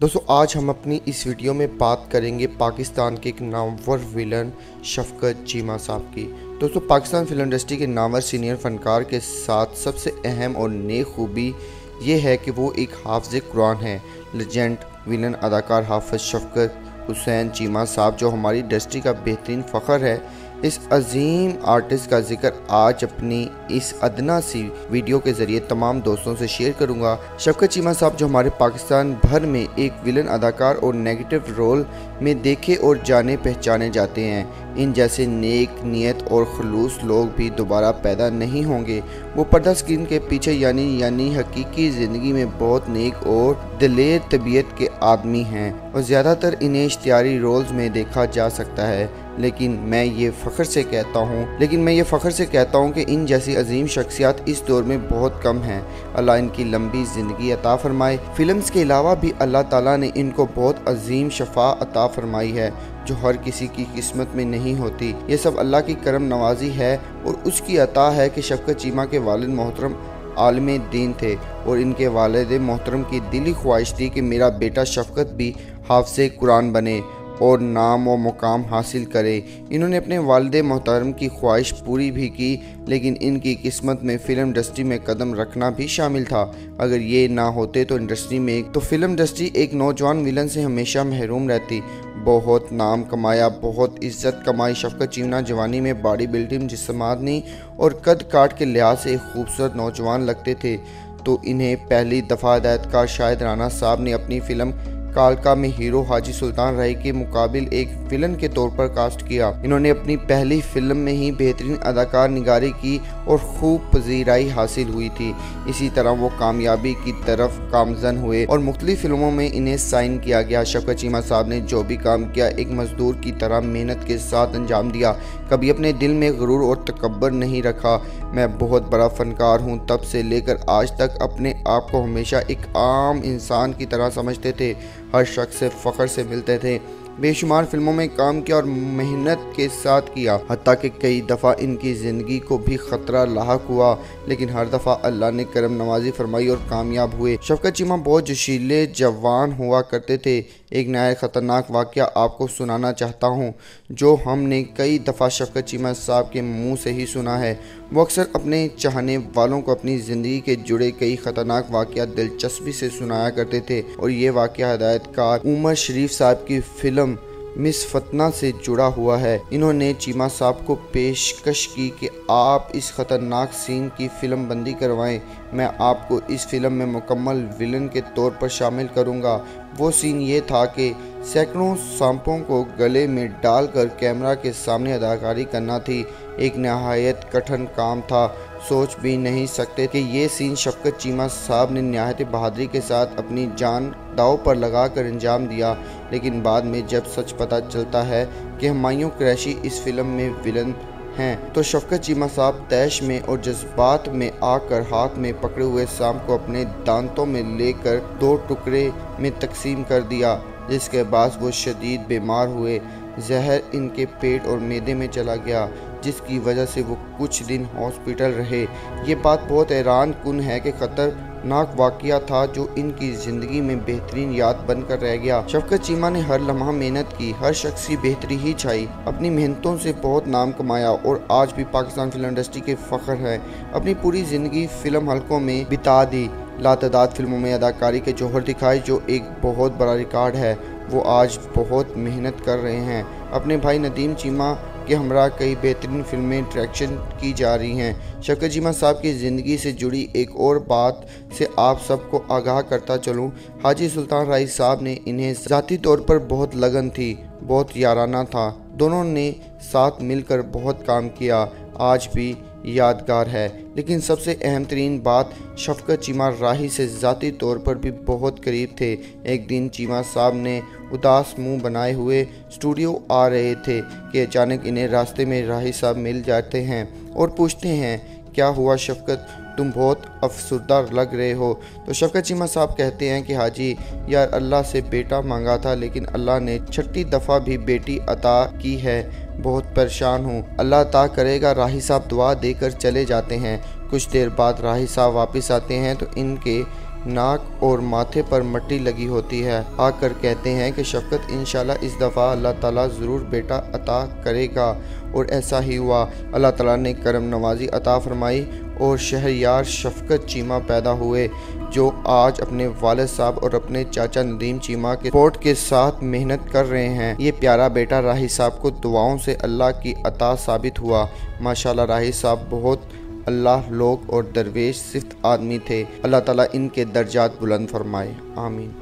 दोस्तों आज हम अपनी इस वीडियो में बात करेंगे पाकिस्तान के एक नामवर विलन शफकत चीमा साहब की। दोस्तों पाकिस्तान फिल्म इंडस्ट्री के नामवर सीनियर फनकार के साथ सबसे अहम और नेक खूबी ये है कि वो एक हाफिज़ कुरान है। लेजेंड विलन अदाकार हाफिज़ शफकत हुसैन चीमा साहब जो हमारी इंडस्ट्री का बेहतरीन फ़ख्र है, इस अजीम आर्टिस्ट का जिक्र आज अपनी इस अदना सी वीडियो के ज़रिए तमाम दोस्तों से शेयर करूंगा। शफकत चीमा साहब जो हमारे पाकिस्तान भर में एक विलन अदाकार और नेगेटिव रोल में देखे और जाने पहचाने जाते हैं। इन जैसे नेक नियत और खलूस लोग भी दोबारा पैदा नहीं होंगे। वो पर्दा स्क्रीन के पीछे यानी हकीकी ज़िंदगी में बहुत नेक और दिलेर तबीयत के आदमी हैं और ज़्यादातर इन्हें इश्तिहारी रोल्स में देखा जा सकता है। लेकिन मैं ये फ़ख्र से कहता हूँ कि इन जैसी अजीम शख्सियत इस दौर में बहुत कम हैं। अल्लाह इनकी लंबी ज़िंदगी अता फरमाए। फिल्म्स के अलावा भी अल्लाह ताला ने इनको बहुत अजीम शफा अता फरमाई है जो हर किसी की किस्मत में नहीं होती। ये सब अल्लाह की करम नवाजी है और उसकी अता है कि शफकत चीमा के वालिद मोहतरम आलिम दीन थे और इनके वालिद मोहतरम की दिली ख्वाहिश थी कि मेरा बेटा शफकत भी हाफिज़ कुरान बने और नाम व मुकाम हासिल करे। इन्होंने अपने वालिद मोहतरम की ख्वाहिश पूरी भी की, लेकिन इनकी किस्मत में फ़िल्म इंडस्ट्री में कदम रखना भी शामिल था। अगर ये ना होते तो फिल्म इंडस्ट्री एक नौजवान विलन से हमेशा महरूम रहती। बहुत नाम कमाया, बहुत इज्जत कमाई। शफकत चीमा जवानी में बॉडी बिल्डिंग, जिस्मानी और कद काट के लिहाज से एक खूबसूरत नौजवान लगते थे, तो इन्हें पहली दफ़ा हिदायतकार शाहिद राना साहब ने अपनी फ़िल्म कालका में हीरो हाजी सुल्तान राय के मुकाबिल एक विलन के तौर पर कास्ट किया। इन्होंने अपनी पहली फिल्म में ही बेहतरीन अदाकार निगारी की और खूब पजीराई हासिल हुई थी। इसी तरह वो कामयाबी की तरफ गामजन हुए और मुख्तलिफ फिल्मों में इन्हें साइन किया गया। शफकत चीमा साहब ने जो भी काम किया एक मजदूर की तरह मेहनत के साथ अंजाम दिया। कभी अपने दिल में गुरूर और तकब्बर नहीं रखा। मैं बहुत बड़ा फनकार हूँ तब से लेकर आज तक अपने आप को हमेशा एक आम इंसान की तरह समझते थे। हर शख्स से फ़ख्र से मिलते थे। बेशुमार फिल्मों में काम किया और मेहनत के साथ किया, हत्ता कि कई दफ़ा इनकी ज़िंदगी को भी ख़तरा लाहक हुआ, लेकिन हर दफ़ा अल्लाह ने करम नवाजी फरमाई और कामयाब हुए। शफकत चीमा बहुत जोशीले जवान हुआ करते थे। एक नया ख़तरनाक वाक़या आपको सुनाना चाहता हूँ जो हमने कई दफ़ा शफकत चीमा साहब के मुँह से ही सुना है। वो अक्सर अपने चाहने वालों को अपनी ज़िंदगी के जुड़े कई ख़तरनाक वाक़या दिलचस्पी से सुनाया करते थे और ये वाक़या हिदायतकार उमर शरीफ साहब की फ़िल्म मिस फतना से जुड़ा हुआ है। इन्होंने चीमा साहब को पेशकश की कि आप इस ख़तरनाक सीन की फ़िल्म बंदी करवाएं। मैं आपको इस फिल्म में मुकम्मल विलन के तौर पर शामिल करूंगा। वो सीन ये था कि सैकड़ों सांपों को गले में डालकर कैमरा के सामने अदाकारी करना थी। एक नहायत कठिन काम था। सोच भी नहीं सकते कि ये सीन शफकत चीमा साहब ने नहायत बहादुरी के साथ अपनी जान दाव पर लगाकर अंजाम दिया। लेकिन बाद में जब सच पता चलता है कि हुमायूं कुरैशी इस फिल्म में विलन हैं, तो शफकत चीमा साहब तैश में और जज्बात में आकर हाथ में पकड़े हुए सांप को अपने दांतों में लेकर दो टुकड़े में तकसीम कर दिया, जिसके बाद वो शदीद बीमार हुए। जहर इनके पेट और मैदे में चला गया, जिसकी वजह से वो कुछ दिन हॉस्पिटल रहे। ये बात बहुत हैरान कुन है कि खतरनाक वाक़या था जो इनकी ज़िंदगी में बेहतरीन याद बनकर रह गया। शफकत चीमा ने हर लम्हा मेहनत की, हर शख्स की बेहतरी ही चाही, अपनी मेहनतों से बहुत नाम कमाया और आज भी पाकिस्तान फिल्म इंडस्ट्री के फ़ख्र है। अपनी पूरी ज़िंदगी फ़िल्म हलकों में बिता दी, लातादाद फिल्मों में अदाकारी के जौहर दिखाए जो एक बहुत बड़ा रिकॉर्ड है। वो आज बहुत मेहनत कर रहे हैं। अपने भाई नदीम चीमा के हमरा कई बेहतरीन फिल्में डायरेक्शन की जा रही हैं। शफकत चीमा साहब की ज़िंदगी से जुड़ी एक और बात से आप सबको आगाह करता चलूँ। हाजी सुल्तान राय साहब ने इन्हें ज़ाती तौर पर बहुत लगन थी, बहुत याराना था। दोनों ने साथ मिलकर बहुत काम किया, आज भी यादगार है। लेकिन सबसे अहम तरीन बात, शफकत चीमा राही से ज़ाती तौर पर भी बहुत करीब थे। एक दिन चीमा साहब ने उदास मुंह बनाए हुए स्टूडियो आ रहे थे कि अचानक इन्हें रास्ते में राही साहब मिल जाते हैं और पूछते हैं, क्या हुआ शफकत, तुम बहुत अफसरदा लग रहे हो। तो शफकत चीमा साहब कहते हैं कि हाजी यार, अल्लाह से बेटा मांगा था लेकिन अल्लाह ने छठी दफ़ा भी बेटी अता की है। बहुत परेशान हूँ, अल्लाह अता करेगा। राही साहब दुआ देकर चले जाते हैं। कुछ देर बाद राही साहब वापस आते हैं तो इनके नाक और माथे पर मट्टी लगी होती है, आकर कहते हैं कि शफकत इंशाल्लाह इस दफ़ा अल्लाह ताला ज़रूर बेटा अता करेगा। और ऐसा ही हुआ। अल्लाह ताला ने करम नवाजी अता फरमाई और शहरयार शफकत चीमा पैदा हुए, जो आज अपने वालिद साहब और अपने चाचा नदीम चीमा के सपोर्ट के साथ मेहनत कर रहे हैं। ये प्यारा बेटा राही साहब को दुआओं से अल्लाह की अता साबित हुआ। माशाल्लाह राही साहब बहुत अल्लाह लोग और दरवेश सिफ्त आदमी थे। अल्लाह ताला इनके दर्जात बुलंद फरमाए, आमीन।